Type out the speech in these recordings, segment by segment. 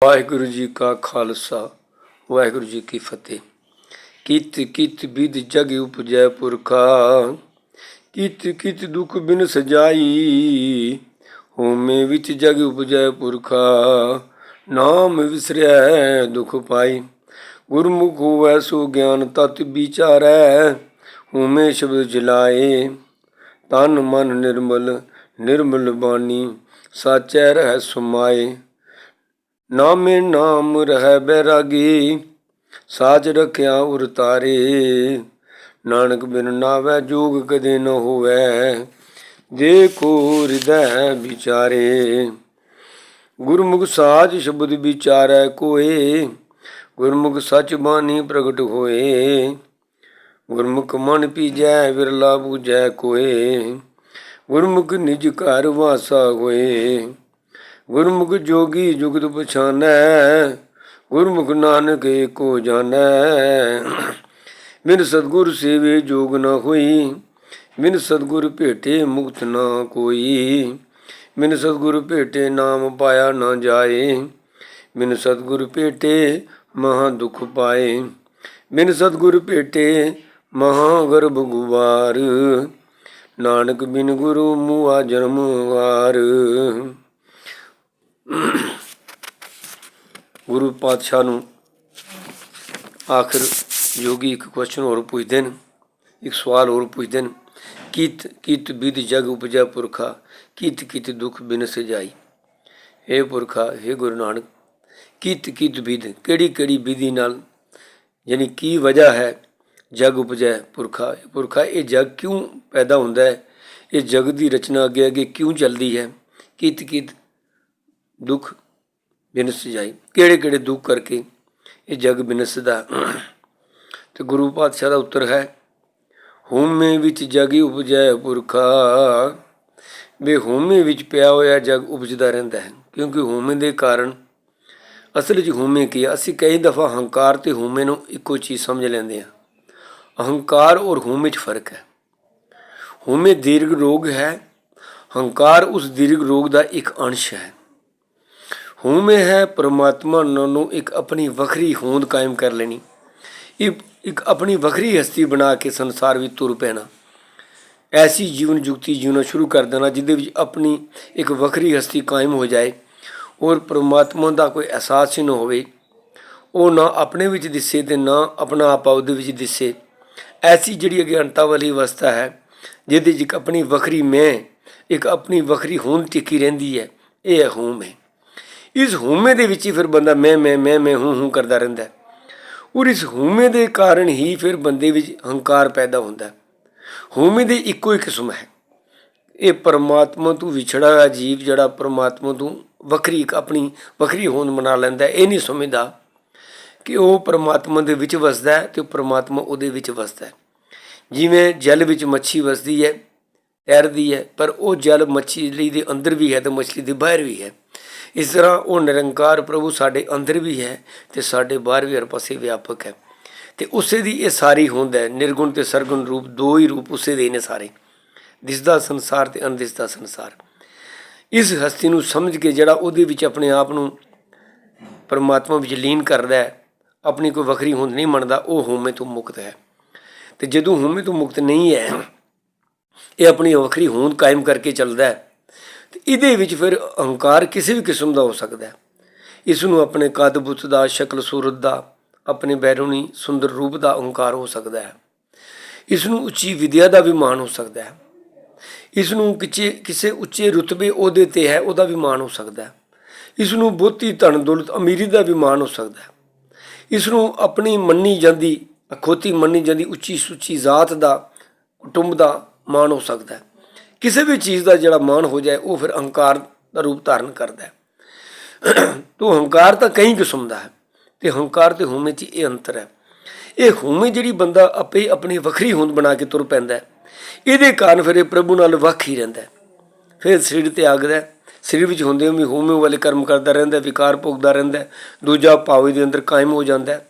ਵਾਹਿਗੁਰੂ ਜੀ ਕਾ ਖਾਲਸਾ ਵਾਹਿਗੁਰੂ ਜੀ ਕੀ ਫਤਿਹ। ਕਿਤ ਕਿਤ ਬਿਦ ਜਗ ਉਪਜੈ ਪੁਰਖਾ, ਕਿਤ ਕਿਤ ਦੁਖ ਬਿਨ ਸਜਾਈ। ਹੋਮੇ ਵਿੱਚ ਜਗ ਉਪਜੈ ਪੁਰਖਾ, ਨਾਮ ਵਿਸਰੈ ਦੁਖ ਪਾਈ। ਗੁਰਮੁਖ ਹੋਵੈ ਸੋ ਗਿਆਨ ਤਤ ਵਿਚਾਰੈ, ਹੋਮੇ ਸ਼ਬਦ ਜਲਾਏ। ਤਨ ਮਨ ਨਿਰਮਲ ਨਿਰਮਲ ਬਾਣੀ, ਸਾਚੈ ਰਹਿ ਸਮਾਏ। ਨਾਮੇ ਨਾਮ ਰਹਿ ਬੈਰਾਗੀ, ਸਾਚ ਰਖਿਆ ਉਰ ਤਾਰੇ। ਨਾਨਕ ਬਿਨ ਨਾਵੈ ਜੋਗ ਕਦੇ ਨ ਹੋਵੈ, ਦੇਖੋ ਹਿਰਦੈ ਵਿਚਾਰੇ। ਗੁਰਮੁਖ ਸਾਚ ਸ਼ਬਦ ਵਿਚਾਰੈ ਕੋਏ, ਗੁਰਮੁਖ ਸਚ ਬਾਣੀ ਪ੍ਰਗਟ ਹੋਏ। ਗੁਰਮੁਖ ਮਨ ਪੀਜੈ ਵਿਰਲਾ ਬੂਝੈ ਕੋਏ, ਗੁਰਮੁਖ ਨਿਜ ਘਰ ਵਾਸਾ ਹੋਏ। ਗੁਰਮੁਖ ਜੋਗੀ ਜੁਗਤ ਪਛਾਨੈ, ਗੁਰਮੁਖ ਨਾਨਕ ਏਕੋ ਜਾਨੈ। ਬਿਨ ਸਤਿਗੁਰ ਸੇਵੇ ਜੋਗ ਨ ਹੋਈ, ਬਿਨ ਸਤਿਗੁਰ ਭੇਟੇ ਮੁਕਤ ਨਾ ਕੋਈ। ਬਿਨ ਸਤਿਗੁਰ ਭੇਟੇ ਨਾਮ ਪਾਇਆ ਨਾ ਜਾਏ, ਬਿਨ ਸਤਿਗੁਰ ਭੇਟੇ ਮਹਾ ਦੁਖ ਪਾਏ। ਬਿਨ ਸਤਿਗੁਰ ਭੇਟੇ ਮਹਾ ਗਰਭ ਗੁਵਾਰ, ਨਾਨਕ ਬਿਨ ਗੁਰੂ ਮੁਆ ਜਨਮ ਵਾਰ। ਗੁਰੂ ਪਾਤਸ਼ਾਹ ਨੂੰ ਆਖਿਰ ਯੋਗੀ ਇੱਕ ਕੁਐਸਚਨ ਹੋਰ ਪੁੱਛਦੇ ਨੇ, ਇੱਕ ਸਵਾਲ ਹੋਰ ਪੁੱਛਦੇ ਨੇ। ਕਿਤ ਕਿਤ ਬਿਦ ਜਗ ਉਪਜੈ ਪੁਰਖਾ, ਕਿਤ ਕਿਤ ਦੁਖ ਬਿਨ ਸਜਾਈ। ਹੇ ਪੁਰਖਾ, ਹੇ ਗੁਰੂ ਨਾਨਕ, ਕਿਤ ਕਿਤ ਬਿਦ ਕਿਹੜੀ ਕਿਹੜੀ ਵਿਧੀ ਨਾਲ, ਯਾਨੀ ਕੀ ਵਜ੍ਹਾ ਹੈ ਜਗ ਉਪਜੈ ਪੁਰਖਾ। ਪੁਰਖਾ ਇਹ ਜਗ ਕਿਉਂ ਪੈਦਾ ਹੁੰਦਾ ਹੈ, ਇਹ ਜਗ ਦੀ ਰਚਨਾ ਅੱਗੇ ਅੱਗੇ ਕਿਉਂ ਚੱਲਦੀ ਹੈ। ਕਿਤ ਕਿਤ ਦੁੱਖ ਬਿਨ ਸਜਾਈ, ਕਿਹੜੇ ਕਿਹੜੇ ਦੁੱਖ ਕਰਕੇ ਇਹ ਜਗ ਬਿਨਸਦਾ। ਅਤੇ ਗੁਰੂ ਪਾਤਸ਼ਾਹ ਦਾ ਉੱਤਰ ਹੈ, ਹੋਮੇ ਵਿੱਚ ਜਗ ਉਪਜੈ ਪੁਰਖਾ। ਵੀ ਹੋਮੇ ਵਿੱਚ ਪਿਆ ਹੋਇਆ ਜਗ ਉਪਜਦਾ ਰਹਿੰਦਾ ਹੈ, ਕਿਉਂਕਿ ਹੋਮੇ ਦੇ ਕਾਰਨ ਅਸਲ 'ਚ ਹੋਮੇ ਕੀ ਆ। ਅਸੀਂ ਕਈ ਦਫਾ ਹੰਕਾਰ ਅਤੇ ਹੋਮੇ ਨੂੰ ਇੱਕੋ ਚੀਜ਼ ਸਮਝ ਲੈਂਦੇ ਹਾਂ। ਅਹੰਕਾਰ ਔਰ ਹੋਮੇ 'ਚ ਫਰਕ ਹੈ। ਹੋਮੇ ਦੀਰਘ ਰੋਗ ਹੈ, ਹੰਕਾਰ ਉਸ ਦੀਰਘ ਰੋਗ ਦਾ ਇੱਕ ਅੰਸ਼ ਹੈ। ਹੋਮੇ ਹੈ ਪਰਮਾਤਮਾ ਨੂੰ ਇੱਕ ਆਪਣੀ ਵੱਖਰੀ ਹੋਂਦ ਕਾਇਮ ਕਰ ਲੈਣੀ, ਇੱਕ ਆਪਣੀ ਵੱਖਰੀ ਹਸਤੀ ਬਣਾ ਕੇ ਸੰਸਾਰ ਵਿੱਚ ਤੁਰ ਪੈਣਾ। ਐਸੀ ਜੀਵਨ ਜੁਗਤੀ ਜੀਉਣਾ ਸ਼ੁਰੂ ਕਰ ਦੇਣਾ ਜਿਹਦੇ ਵਿੱਚ ਆਪਣੀ ਇੱਕ ਵੱਖਰੀ ਹਸਤੀ ਕਾਇਮ ਹੋ ਜਾਏ ਔਰ ਪਰਮਾਤਮਾ ਦਾ ਕੋਈ ਅਹਿਸਾਸ ਹੀ ਨਾ ਹੋਵੇ। ਉਹ ਨਾ ਆਪਣੇ ਵਿੱਚ ਦਿਸੇ ਅਤੇ ਨਾ ਆਪਣਾ ਆਪਾ ਉਹਦੇ ਵਿੱਚ ਦਿਸੇ। ਐਸੀ ਜਿਹੜੀ ਅਗਿਆਨਤਾ ਵਾਲੀ ਅਵਸਥਾ ਹੈ ਜਿਹਦੇ 'ਚ ਇੱਕ ਆਪਣੀ ਵੱਖਰੀ ਮੈਂ, ਇੱਕ ਆਪਣੀ ਵੱਖਰੀ ਹੋਂਦ ਟਿੱਕੀ ਰਹਿੰਦੀ ਹੈ, ਇਹ ਹੈ ਹੋਮ ਹੈ। ਇਸ ਹੋਮੇ ਦੇ ਵਿੱਚ ਹੀ ਫਿਰ ਬੰਦਾ ਮੈਂ ਹੂੰ ਕਰਦਾ ਰਹਿੰਦਾ ਔਰ ਇਸ ਹੋਮੇ ਦੇ ਕਾਰਨ ਹੀ ਫਿਰ ਬੰਦੇ ਵਿੱਚ ਹੰਕਾਰ ਪੈਦਾ ਹੁੰਦਾ। ਹੋਮੇ ਦੀ ਇੱਕੋ ਹੀ ਕਿਸਮ ਹੈ। ਇਹ ਪਰਮਾਤਮਾ ਤੋਂ ਵਿਛੜਾ ਹੋਇਆ ਜੀਵ ਜਿਹੜਾ ਪਰਮਾਤਮਾ ਤੋਂ ਵੱਖਰੀ ਇੱਕ ਆਪਣੀ ਵੱਖਰੀ ਹੋਂਦ ਬਣਾ ਲੈਂਦਾ, ਇਹ ਨਹੀਂ ਸਮਝਦਾ ਕਿ ਉਹ ਪਰਮਾਤਮਾ ਦੇ ਵਿੱਚ ਵਸਦਾ ਹੈ ਅਤੇ ਪਰਮਾਤਮਾ ਉਹਦੇ ਵਿੱਚ ਵਸਦਾ ਹੈ। ਜਿਵੇਂ ਜਲ ਵਿੱਚ ਮੱਛੀ ਵਸਦੀ ਹੈ, ਤੈਰਦੀ ਹੈ, ਪਰ ਉਹ ਜਲ ਮੱਛਲੀ ਦੇ ਅੰਦਰ ਵੀ ਹੈ ਅਤੇ ਮੱਛਲੀ ਦੇ ਬਾਹਰ ਵੀ ਹੈ। ਇਸ ਤਰ੍ਹਾਂ ਉਹ ਨਿਰੰਕਾਰ ਪ੍ਰਭੂ ਸਾਡੇ ਅੰਦਰ ਵੀ ਹੈ ਅਤੇ ਸਾਡੇ ਬਾਹਰ ਵੀ ਹਰ ਪਾਸੇ ਵਿਆਪਕ ਹੈ। ਅਤੇ ਉਸੇ ਦੀ ਇਹ ਸਾਰੀ ਹੋਂਦ ਹੈ। ਨਿਰਗੁਣ ਅਤੇ ਸਰਗੁਣ ਰੂਪ ਦੋ ਹੀ ਰੂਪ ਉਸੇ ਦੇ ਨੇ ਸਾਰੇ, ਦਿਸਦਾ ਸੰਸਾਰ ਅਤੇ ਅਣਦਿਸਦਾ ਸੰਸਾਰ। ਇਸ ਹਸਤੀ ਨੂੰ ਸਮਝ ਕੇ ਜਿਹੜਾ ਉਹਦੇ ਵਿੱਚ ਆਪਣੇ ਆਪ ਨੂੰ ਪਰਮਾਤਮਾ ਵਿੱਚ ਲੀਨ ਕਰਦਾ ਹੈ, ਆਪਣੀ ਕੋਈ ਵੱਖਰੀ ਹੋਂਦ ਨਹੀਂ ਮੰਨਦਾ, ਉਹ ਹੋਮੇ ਤੋਂ ਮੁਕਤ ਹੈ। ਅਤੇ ਜਦੋਂ ਹੋਮੇ ਤੋਂ ਮੁਕਤ ਨਹੀਂ ਹੈ, ਇਹ ਆਪਣੀ ਵੱਖਰੀ ਹੋਂਦ ਕਾਇਮ ਕਰਕੇ ਚੱਲਦਾ ਹੈ, ਅਤੇ ਇਹਦੇ ਵਿੱਚ ਫਿਰ ਅਹੰਕਾਰ ਕਿਸੇ ਵੀ ਕਿਸਮ ਦਾ ਹੋ ਸਕਦਾ ਹੈ। ਇਸ ਨੂੰ ਆਪਣੇ ਕੱਦ ਬੁੱਤ ਦਾ, ਸ਼ਕਲ ਸੂਰਤ ਦਾ, ਆਪਣੇ ਬੈਰੂਨੀ ਸੁੰਦਰ ਰੂਪ ਦਾ ਅਹੰਕਾਰ ਹੋ ਸਕਦਾ ਹੈ। ਇਸ ਨੂੰ ਉੱਚੀ ਵਿਦਿਆ ਦਾ ਵੀ ਮਾਣ ਹੋ ਸਕਦਾ ਹੈ। ਇਸ ਨੂੰ ਕਿਸੇ ਉੱਚੇ ਰੁਤਬੇ ਅਹੁਦੇ 'ਤੇ ਹੈ ਉਹਦਾ ਵੀ ਮਾਣ ਹੋ ਸਕਦਾ ਹੈ। ਇਸ ਨੂੰ ਬਹੁਤੀ ਧਨ ਦੌਲਤ ਅਮੀਰੀ ਦਾ ਵੀ ਮਾਣ ਹੋ ਸਕਦਾ ਹੈ। ਇਸ ਨੂੰ ਆਪਣੀ ਮੰਨੀ ਜਾਂਦੀ, ਅਖੌਤੀ ਮੰਨੀ ਜਾਂਦੀ ਉੱਚੀ ਸੁੱਚੀ ਜ਼ਾਤ ਦਾ, ਕੁਟੁੰਬ ਦਾ ਮਾਣ ਹੋ ਸਕਦਾ ਹੈ। ਕਿਸੇ ਵੀ ਚੀਜ਼ ਦਾ ਜਿਹੜਾ ਮਾਣ ਹੋ ਜਾਏ ਉਹ ਫਿਰ ਅਹੰਕਾਰ ਦਾ ਰੂਪ ਧਾਰਨ ਕਰਦਾ ਹੈ। ਤੋ ਹੰਕਾਰ ਤਾਂ ਕਈ ਕਿਸਮ ਦਾ ਹੈ ਅਤੇ ਹੰਕਾਰ ਅਤੇ ਹੋਮੇ 'ਚ ਇਹ ਅੰਤਰ ਹੈ। ਇਹ ਹੋਮੇ ਜਿਹੜੀ ਬੰਦਾ ਆਪੇ ਆਪਣੀ ਵੱਖਰੀ ਹੋਂਦ ਬਣਾ ਕੇ ਤੁਰ ਪੈਂਦਾ, ਇਹਦੇ ਕਾਰਨ ਫਿਰ ਇਹ ਪ੍ਰਭੂ ਨਾਲ ਵੱਖ ਹੀ ਰਹਿੰਦਾ। ਫਿਰ ਸਰੀਰ ਤਿਆਗਦਾ, ਸਰੀਰ ਵਿੱਚ ਹੁੰਦੇ ਵੀ ਹੋਮੇ ਵਾਲੇ ਕਰਮ ਕਰਦਾ ਰਹਿੰਦਾ, ਵਿਕਾਰ ਭੋਗਦਾ ਰਹਿੰਦਾ, ਦੂਜਾ ਭਾਵ ਦੇ ਅੰਦਰ ਕਾਇਮ ਹੋ ਜਾਂਦਾ।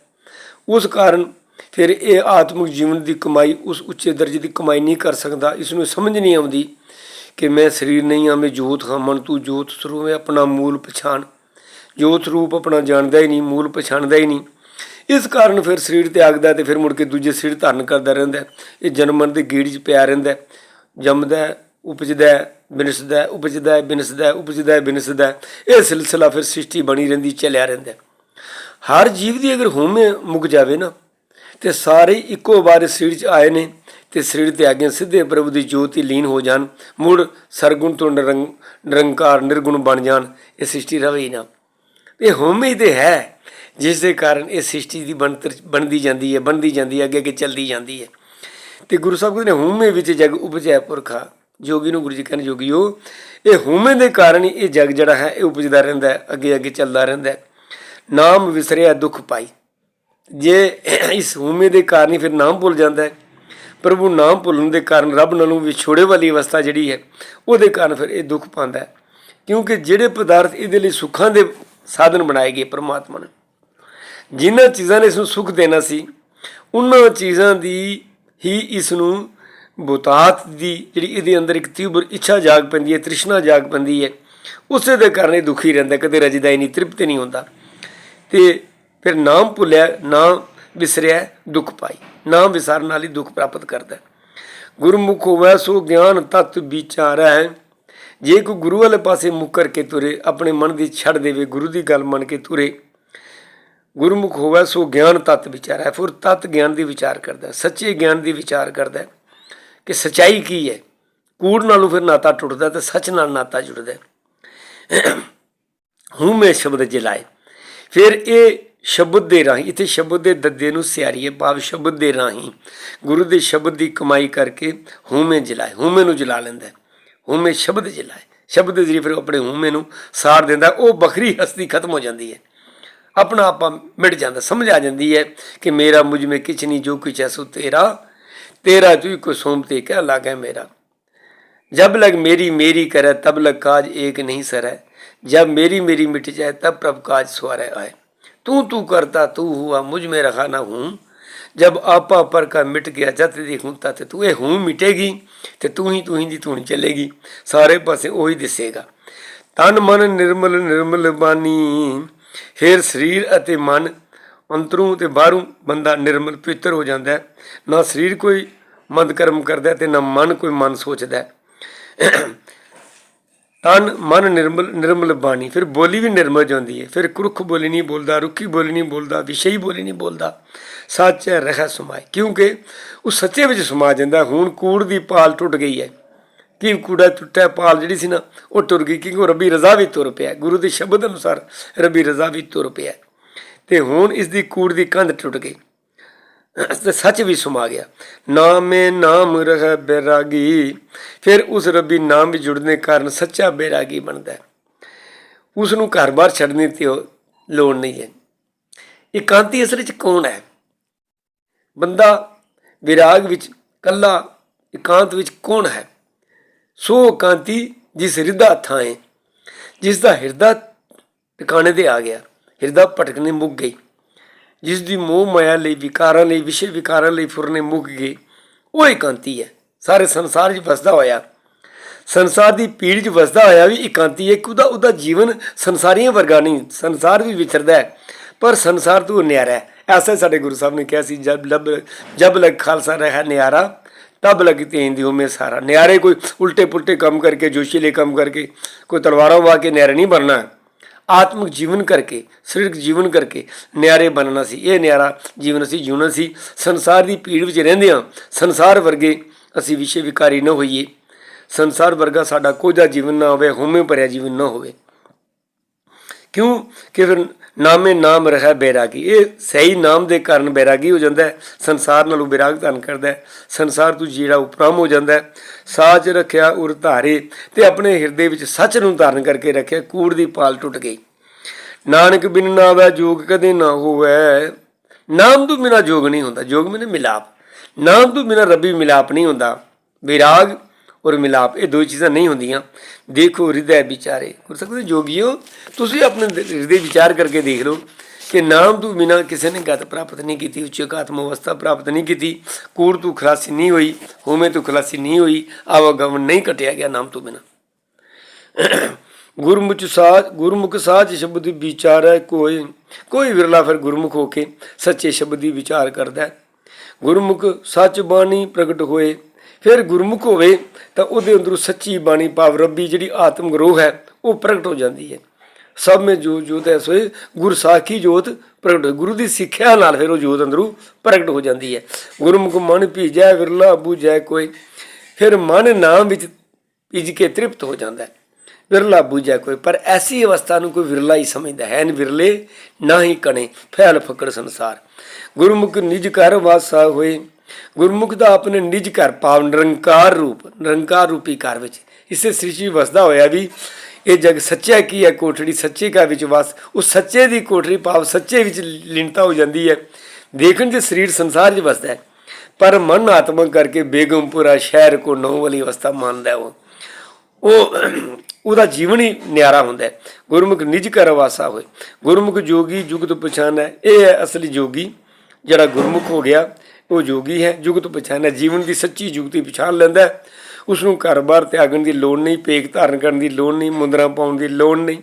ਉਸ ਕਾਰਨ ਫਿਰ ਇਹ ਆਤਮਿਕ ਜੀਵਨ ਦੀ ਕਮਾਈ, ਉਸ ਉੱਚੇ ਦਰਜੇ ਦੀ ਕਮਾਈ ਨਹੀਂ ਕਰ ਸਕਦਾ। ਇਸ ਨੂੰ ਸਮਝ ਨਹੀਂ ਆਉਂਦੀ ਕਿ ਮੈਂ ਸਰੀਰ ਨਹੀਂ ਹਾਂ, ਮੈਂ ਜੋਤ ਹਾਂ, ਮਨ ਤੂੰ ਜੋਤ ਸਰੂਪ ਹੈ, ਆਪਣਾ ਮੂਲ ਪਛਾਣ। ਜੋਤ ਰੂਪ ਆਪਣਾ ਜਾਣਦਾ ਹੀ ਨਹੀਂ, ਮੂਲ ਪਛਾਣਦਾ ਹੀ ਨਹੀਂ। ਇਸ ਕਾਰਨ ਫਿਰ ਸਰੀਰ ਤਿਆਗਦਾ ਅਤੇ ਫਿਰ ਮੁੜ ਕੇ ਦੂਜੇ ਸਰੀਰ ਧਾਰਨ ਕਰਦਾ ਰਹਿੰਦਾ। ਇਹ ਜਨਮ ਮਰਨ ਦੇ ਗੇੜ 'ਚ ਪਿਆ ਰਹਿੰਦਾ, ਜੰਮਦਾ, ਉਪਜਦਾ, ਬਿਨਸਦਾ, ਉਪਜਦਾ, ਬਿਨਸਦਾ, ਉਪਜਦਾ, ਬਿਨਸਦਾ। ਇਹ ਸਿਲਸਿਲਾ ਫਿਰ ਸ੍ਰਿਸ਼ਟੀ ਬਣੀ ਰਹਿੰਦੀ, ਚੱਲਿਆ ਰਹਿੰਦਾ। ਹਰ ਜੀਵ ਦੀ ਅਗਰ ਹੋਮੇ ਮੁੱਕ ਜਾਵੇ ਨਾ, ਤੇ ਸਾਰੇ ਇੱਕੋ ਵਾਰ ਸਰੀਰ 'ਚ ਆਏ ਨੇ ਤੇ ਸਰੀਰ ਤਿਆਗਿਆਂ ਸਿੱਧੇ ਪ੍ਰਭੂ ਦੀ ਜੋਤ ਹੀ ਲੀਨ ਹੋ ਜਾਣ, ਮੁੜ ਸਰਗੁਣ ਤੋਂ ਨਿਰੰਕਾਰ ਨਿਰਗੁਣ ਬਣ ਜਾਣ, ਇਹ ਸ੍ਰਿਸ਼ਟੀ ਰਵੇ ਹੀ ਨਾ। ਇਹ ਹੋਮੇ ਹੀ ਤੇ ਹੈ ਜਿਸ ਦੇ ਕਾਰਨ ਇਹ ਸ੍ਰਿਸ਼ਟੀ ਦੀ ਬਣਤਰ ਬਣਦੀ ਜਾਂਦੀ ਹੈ, ਅੱਗੇ ਅੱਗੇ ਚੱਲਦੀ ਜਾਂਦੀ ਹੈ। ਤੇ ਗੁਰੂ ਸਾਹਿਬ ਕਹਿੰਦੇ ਨੇ ਹੋਮੇ ਵਿੱਚ ਜਗ ਉਪਜੈ ਪੁਰਖਾ। ਜੋਗੀ ਨੂੰ ਗੁਰੂ ਜੀ ਕਹਿੰਦੇ, ਜੋਗੀਓ ਇਹ ਹੋਮੇ ਦੇ ਕਾਰਨ ਹੀ ਇਹ ਜਗ ਜਿਹੜਾ ਹੈ ਇਹ ਉਪਜਦਾ ਰਹਿੰਦਾ ਹੈ, ਅੱਗੇ ਅੱਗੇ ਚੱਲਦਾ ਰਹਿੰਦਾ ਹੈ। ਨਾਮ ਵਿਸਰਿਆ ਦੁੱਖ ਪਾਈ। ਜੇ ਇਸ ਹੋਮੇ ਦੇ ਕਾਰਨ ਹੀ ਫਿਰ ਨਾਮ ਭੁੱਲ ਜਾਂਦਾ ਹੈ, ਪ੍ਰਭੂ ਨਾਮ ਭੁੱਲਣ ਦੇ ਕਾਰਨ ਰੱਬ ਨਾਲੋਂ ਵਿਛੋੜੇ ਵਾਲੀ ਅਵਸਥਾ ਜਿਹੜੀ ਹੈ ਉਹਦੇ ਕਾਰਨ ਫਿਰ ਇਹ ਦੁੱਖ ਪਾਉਂਦਾ ਹੈ। ਕਿਉਂਕਿ ਜਿਹੜੇ ਪਦਾਰਥ ਇਹਦੇ ਲਈ ਸੁੱਖਾਂ ਦੇ ਸਾਧਨ ਬਣਾਏ ਗਏ ਪਰਮਾਤਮਾ ਨੇ, ਜਿਨ੍ਹਾਂ ਚੀਜ਼ਾਂ ਨੇ ਇਸ ਨੂੰ ਸੁੱਖ ਦੇਣਾ ਸੀ, ਉਹਨਾਂ ਚੀਜ਼ਾਂ ਦੀ ਹੀ ਇਸ ਨੂੰ ਬਹੁਤਾਤ ਦੀ ਜਿਹੜੀ ਇਹਦੇ ਅੰਦਰ ਇੱਕ ਤੀਬਰ ਇੱਛਾ ਜਾਗ ਪੈਂਦੀ ਹੈ, ਤ੍ਰਿਸ਼ਨਾ ਜਾਗ ਪੈਂਦੀ ਹੈ, ਉਸੇ ਦੇ ਕਾਰਨ ਇਹ ਦੁਖੀ ਰਹਿੰਦਾ, ਕਦੇ ਰਜਦਾ ਹੀ ਨਹੀਂ, ਤ੍ਰਿਪਤ ਨਹੀਂ ਹੁੰਦਾ। ਤੇ ਫਿਰ ਨਾਮ ਭੁੱਲਿਆ, ਨਾਮ ਵਿਸਰਿਆ ਦੁੱਖ ਪਾਈ। ਨਾਮ ਵਿਸਾਰਨ ਨਾਲ ਹੀ ਦੁੱਖ ਪ੍ਰਾਪਤ ਕਰਦਾ। ਗੁਰਮੁਖ ਹੋਵੈ ਸੋ ਗਿਆਨ ਤਤ ਵਿਚਾਰੈ। ਜੇ ਕੋਈ ਗੁਰੂ ਵਾਲੇ ਪਾਸੇ ਮੁੱਕ ਕਰਕੇ ਤੁਰੇ, ਆਪਣੇ ਮਨ ਦੀ ਛੱਡ ਦੇਵੇ, ਗੁਰੂ ਦੀ ਗੱਲ ਮੰਨ ਕੇ ਤੁਰੇ, ਗੁਰਮੁਖ ਹੋਵੈ ਸੋ ਗਿਆਨ ਤਤ ਵਿਚਾਰੈ। ਫਿਰ ਤਤ ਗਿਆਨ ਦੀ ਵਿਚਾਰ ਕਰਦਾ, ਸੱਚੇ ਗਿਆਨ ਦੀ ਵਿਚਾਰ ਕਰਦਾ ਕਿ ਸੱਚਾਈ ਕੀ ਹੈ। ਕੂੜ ਨਾਲੋਂ ਫਿਰ ਨਾਤਾ ਟੁੱਟਦਾ ਤੇ ਸੱਚ ਨਾਲ ਨਾਤਾ ਜੁੜਦਾ। ਹੂੰ ਸ਼ਬਦ ਜਲਾਏ। ਫਿਰ ਇਹ ਸ਼ਬਦ ਦੇ ਰਾਹੀਂ, ਇੱਥੇ ਸ਼ਬਦ ਦੇ ਦੱਦੇ ਨੂੰ ਸਿਆਰੀਏ, ਭਾਵ ਸ਼ਬਦ ਦੇ ਰਾਹੀਂ ਗੁਰੂ ਦੇ ਸ਼ਬਦ ਦੀ ਕਮਾਈ ਕਰਕੇ ਹੂਮੇ ਜਲਾਏ, ਹੂਮੇ ਨੂੰ ਜਲਾ ਲੈਂਦਾ। ਹੂਮੇ ਸ਼ਬਦ ਜਲਾਏ, ਸ਼ਬਦ ਦੇ ਜ਼ਰੀਏ ਫਿਰ ਆਪਣੇ ਹੂਮੇ ਨੂੰ ਸਾੜ ਦਿੰਦਾ। ਉਹ ਵੱਖਰੀ ਹਸਤੀ ਖਤਮ ਹੋ ਜਾਂਦੀ ਹੈ, ਆਪਣਾ ਆਪਾ ਮਿਟ ਜਾਂਦਾ, ਸਮਝ ਆ ਜਾਂਦੀ ਹੈ ਕਿ ਮੇਰਾ ਮੁਝ ਮੇ ਕਿਛ ਨਹੀਂ, ਜੋ ਕੁਛ ਹੈ ਸੋ ਤੇਰਾ, ਤੇਰਾ ਤੂੰ ਕੋ ਸੋਮਤੇ ਕਹਿ ਲਾਗੇ ਮੇਰਾ। जब लग मेरी मेरी करे तब लग काज एक नहीं सरै, जब मेरी मेरी मिट जाए तब प्रभ काज सवारे आए। तू तू करता तू हुआ मुझ में रखा ना हूँ, जब आपा पर का मिट गया जत देखूँ तत तू। ये हूँ मिटेगी तो तू ही दी तू नहीं चलेगी, सारे पासे वही दिसेगा। तन मन निर्मल निर्मल बानी। फिर शरीर अते मन अंतरों ते बाहरों बंदा निर्मल पवित्र हो जाता है। ना शरीर कोई मंद कर्म करता है ना मन कोई मन सोचता है। तन मन निर्मल निर्मल बानी। फिर बोली भी निर्मल जाती है। फिर कुरुख बोली नहीं बोलता, रुखी बोली नहीं बोलता, विषयी बोली नहीं बोलता, सच है रह समाए। क्योंकि वो सच्चे में समा जाता। हुण कूड़ की पाल टुट गई है कि कूड़ा टुटा, पाल जी सी ना वो टुर गई, क्योंकि रबी रजा भी तुर पिया, गुरु के शब्द अनुसार रबी रजा भी तुर पिया। तो हुण इसकी कूड़ की कंध टुट गई तो सच भी समा गया। नामे नाम रह बैरागी। फिर उस रबी नाम भी जुड़ने कारण सच्चा बैरागी बनता है। उसनों घर बार छड्डने की लोड़ नहीं है। एकांती असल च कौन है? बंदा विराग विच कला एकांत विच कौन है? सो एकांती जिस हृदा थाए, जिसका हिरदा टिकाने ते आ गया, हिरदा भटकने मुक गई, जिस दी मोह माया ਲਈ विकारां ਲਈ विषय विकारां ਲਈ फुरने मुक गए, वो एकांती है। सारे संसार 'ਚ वसदा होया, संसार की पीड़ 'ਚ वसदा होया भी एकांती है। कि ਉਹਦਾ जीवन संसारियों वर्गा नहीं, संसार भी विचरदा है पर संसार तो न्यारा है। ऐसा साडे गुरु साहब ने कहा सी, जब लग खालसा रहा न्यारा तब लग तेन दी होमे सारा। न्यारे कोई उल्टे पुल्टे काम करके, जोशीले काम करके, कोई तलवारों वाह के न्यारे नहीं बनना है। आत्मिक जीवन करके, सरीरक जीवन करके न्यारे बनना सी। ये न्यारा जीवन असी जीवना सी। संसार की भीड़ विच रहिंदे हां, संसार वर्गे असी विषय विकारी न होइए, संसार वर्गा साडा कोई दा जीवन ना होवे, होमे भरिया जीवन ना होवे। क्यों कि फिर नामे नाम रहा बैरागी। ये सही नाम के कारण बैरागी हो जाता है, संसार नालों बैराग धारण करता है, संसार तो जीड़ा उपराम हो जाता है। साच रखिया उर धारे, ते अपने हिरदे विच सच नूं धारण करके रखिया, कूड़ की पाल टुट गई। नानक बिन नावै जोग कदे ना होवै। नाम तो बिना जोग नहीं होता, जोग मैंने मिलाप, नाम तो बिना रबी मिलाप नहीं होता। विराग और मिलाप ये दो चीज़ां नहीं होंदियां। देखो हृदय विचारे। हो सकते जोगियो तुसीं अपने हृदय विचार करके देख लो कि नाम तो बिना किसी ने गत प्राप्त नहीं की, उच्च आत्म अवस्था प्राप्त नहीं की, कूड़ तो खलासी नहीं हुई, होमे तो खलासी नहीं हुई, आवागमन नहीं कटिया गया नाम तो बिना। ਗੁਰਮੁਖ ਸਾਚ ਸ਼ਬਦ ਵਿਚਾਰੈ ਕੋਈ। ਕੋਈ ਵਿਰਲਾ ਫਿਰ ਗੁਰਮੁਖ ਹੋ ਕੇ ਸੱਚੇ ਸ਼ਬਦ ਦੀ ਵਿਚਾਰ ਕਰਦਾ ਹੈ। ਗੁਰਮੁਖ ਸੱਚ ਬਾਣੀ ਪ੍ਰਗਟ ਹੋਏ। ਫਿਰ ਗੁਰਮੁਖ ਹੋਵੇ ਤਾਂ ਉਹਦੇ ਅੰਦਰੋਂ ਸੱਚੀ ਬਾਣੀ ਭਾਵ ਰੱਬੀ ਜਿਹੜੀ ਆਤਮਿਕ ਰੋਹ ਹੈ ਉਹ ਪ੍ਰਗਟ ਹੋ ਜਾਂਦੀ ਹੈ। ਸਭ ਮੇਂ ਜੋਤ ਹੈ ਸੋਏ ਗੁਰ ਸਾਖੀ ਜੋਤ ਪ੍ਰਗਟ ਹੋਏ। ਗੁਰੂ ਦੀ ਸਿੱਖਿਆ ਨਾਲ ਫਿਰ ਉਹ ਜੋਤ ਅੰਦਰੋਂ ਪ੍ਰਗਟ ਹੋ ਜਾਂਦੀ ਹੈ। ਗੁਰਮੁਖ ਮਨ ਭੀਜੈ ਵਿਰਲਾ ਬੂਝੈ ਕੋਈ। ਫਿਰ ਮਨ ਨਾਮ ਵਿੱਚ ਭਿੱਜ ਕੇ ਤ੍ਰਿਪਤ ਹੋ ਜਾਂਦਾ ਹੈ। ਵਿਰਲਾ ਬੂਝੈ ਕੋਈ, ਪਰ ਐਸੀ ਅਵਸਥਾ ਨੂੰ ਕੋਈ ਵਿਰਲਾ ਹੀ ਸਮਝਦਾ ਹੈ। ਵਿਰਲੇ ਨਾ ਹੀ ਕਣੇ ਫੈਲ ਫਕੜ ਸੰਸਾਰ। ਗੁਰਮੁਖ ਨਿਜ ਘਰ ਵਾਸਾ ਹੋਏ। ਗੁਰਮੁਖ ਦਾ ਆਪਣੇ ਨਿਜ ਘਰ ਭਾਵ ਨਿਰੰਕਾਰ ਰੂਪੀ ਘਰ ਵਿੱਚ ਇਸੇ ਸ੍ਰਿਸ਼ਟੀ ਵਸਦਾ ਹੋਇਆ ਵੀ ਇਹ ਜਗ ਸੱਚਾ ਕੀ ਹੈ ਕੋਠੜੀ ਸੱਚੇ ਘਰ ਵਿੱਚ ਵਸ। ਉਹ ਸੱਚੇ ਦੀ ਕੋਠੜੀ ਭਾਵ ਸੱਚੇ ਵਿੱਚ ਲੀਨਤਾ ਹੋ ਜਾਂਦੀ ਹੈ। ਦੇਖਣ 'ਚ ਸਰੀਰ ਸੰਸਾਰ 'ਚ ਵਸਦਾ ਹੈ, ਪਰ ਮਨ ਆਤਮਕ ਕਰਕੇ ਬੇਗਮਪੁਰਾ ਸ਼ਹਿਰ ਕੋ ਨੌ ਵਾਲੀ ਅਵਸਥਾ ਮੰਨਦਾ। ਉਹ ਉਹਦਾ ਜੀਵਨ ਹੀ ਨਿਆਰਾ ਹੁੰਦਾ ਹੈ। ਗੁਰਮੁਖ ਨਿਜ ਘਰ ਵਾਸਾ ਹੋਏ। ਗੁਰਮੁਖ ਜੋਗੀ ਜੁਗਤ ਪਛਾਣੈ। ਇਹ ਹੈ ਅਸਲੀ ਜੋਗੀ। ਜਿਹੜਾ ਗੁਰਮੁਖ ਹੋ ਗਿਆ ਉਹ ਜੋਗੀ ਹੈ। ਜੁਗਤ ਪਛਾਣੈ, ਜੀਵਨ ਦੀ ਸੱਚੀ ਜੁਗਤੀ ਪਛਾਣ ਲੈਂਦਾ। ਉਸਨੂੰ ਘਰ-ਬਾਰ ਤਿਆਗਣ ਦੀ ਲੋੜ ਨਹੀਂ, ਭੇਖ ਧਾਰਨ ਕਰਨ ਦੀ ਲੋੜ ਨਹੀਂ, ਮੁੰਦਰਾਂ ਪਾਉਣ ਦੀ ਲੋੜ ਨਹੀਂ।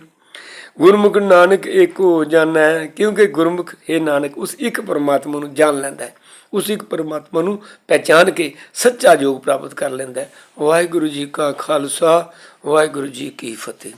ਗੁਰਮੁਖ ਨਾਨਕ ਏਕੋ ਜਾਣੈ। ਕਿਉਂਕਿ ਗੁਰਮੁਖ ਹੈ ਨਾਨਕ ਉਸ ਇੱਕ ਪਰਮਾਤਮਾ ਨੂੰ ਜਾਣ ਲੈਂਦਾ ਹੈ। ਉਸ ਇੱਕ ਪਰਮਾਤਮਾ ਨੂੰ ਪਹਿਚਾਨ ਕੇ ਸੱਚਾ ਯੋਗ ਪ੍ਰਾਪਤ ਕਰ ਲੈਂਦਾ ਹੈ। ਵਾਹਿਗੁਰੂ ਜੀ ਕਾ ਖਾਲਸਾ, ਵਾਹਿਗੁਰੂ ਜੀ ਕੀ ਫਤਿਹ।